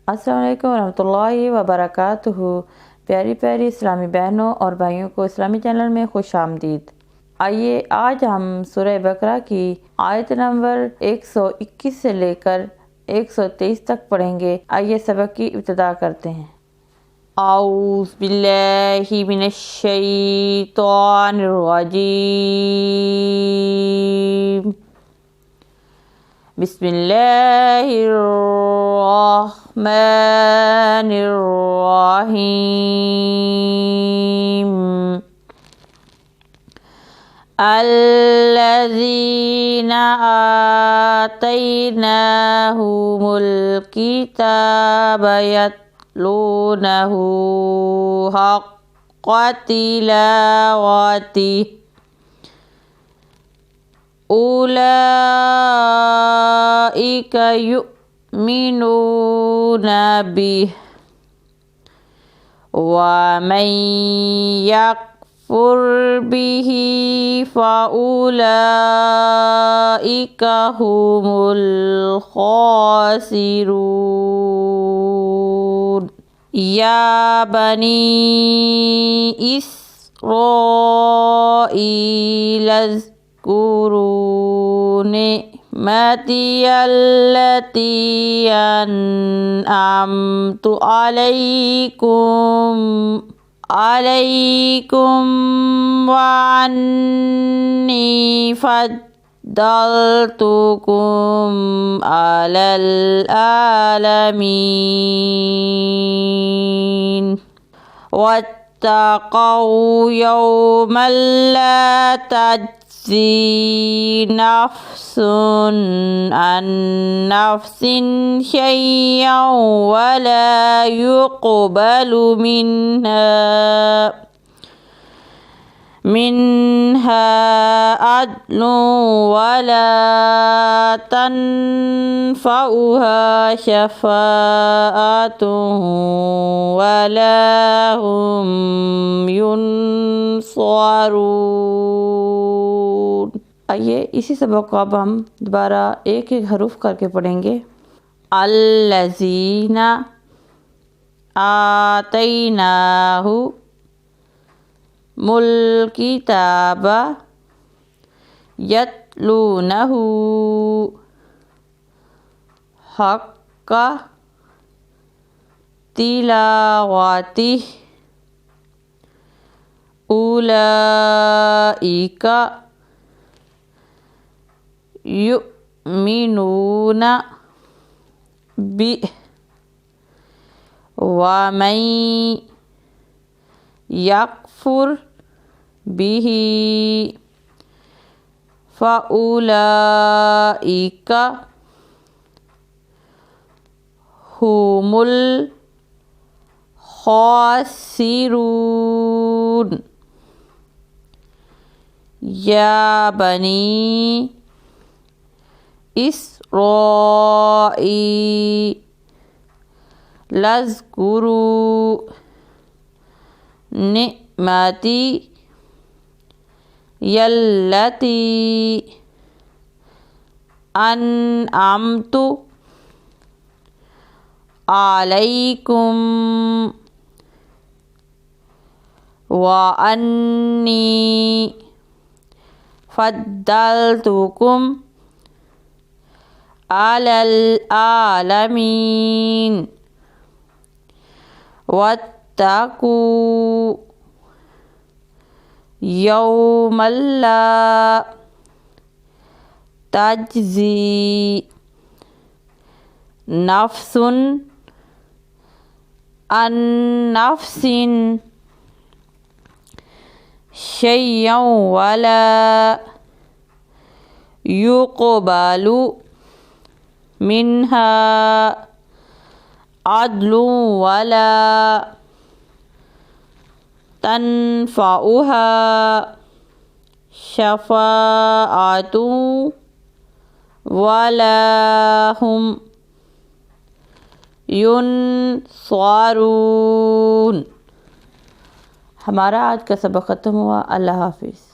अस्सलाम वालेकुम रहमतुल्लाहि व बरकातुहू। प्यारी प्यारी इस्लामी बहनों और भाइयों को इस्लामी चैनल में खुश आमदीद। आइए आज हम सूरह बकरा की आयत नंबर 121 से लेकर 123 तक पढ़ेंगे। आइए सबक की इब्तिदा करते हैं। औज़ु बिल्लाहि मिनश शैतानिर रजीम। बिस्मिल्लाहिर्रहमानिर्रहीम। अल्लज़ीना आतैनाहुमुल किताब यतलूनहु हक़्क़ तिलावतिही उलाइका युमिनूना बिही व मन यकफुर बिही फउलाइका हुमुल खासिरून। या बनी इस्राईल निअमती अल्लती अन्अमतु अलैकुम व अन्नी फद्दलतुकुम अलल आलमीन। वत्तक़ौ यौमन ला तज्ज़ी नफ्सुन अन नफ्सिन शैयअन वला युक़बलु मिन्हा अदलुन वला तनफ़उहा शफ़ाअतुन वला हुम युनसरून। आइए इसी सबक को अब हम दोबारा एक एक हरूफ करके पढ़ेंगे। अल्लज़ीना आतैनाहु मुल किताब यतलूनहु हक़्क़ तिलावतिही उलाइका युमिनूना बिही व मन यकफुर बिही फउलाइका हुमुल खासिरून। या बनी इस्राईल ज़कुरू निअमती यल्लती अन्अमतु अलैकुम व अन्नी फद्दलतुकुम अलल आलमीन। वत्तक़ू यौमन ला तज्ज़ी नफ्सुन अन नफ्सिन शैयअन वला युक़बलु मिन्हा अदलुन वला तनफ़उहा शफ़ाअतुन वला हुम युनसरून। हमारा आज का सबक ख़त्म हुआ। अल्लाह हाफ़िज़।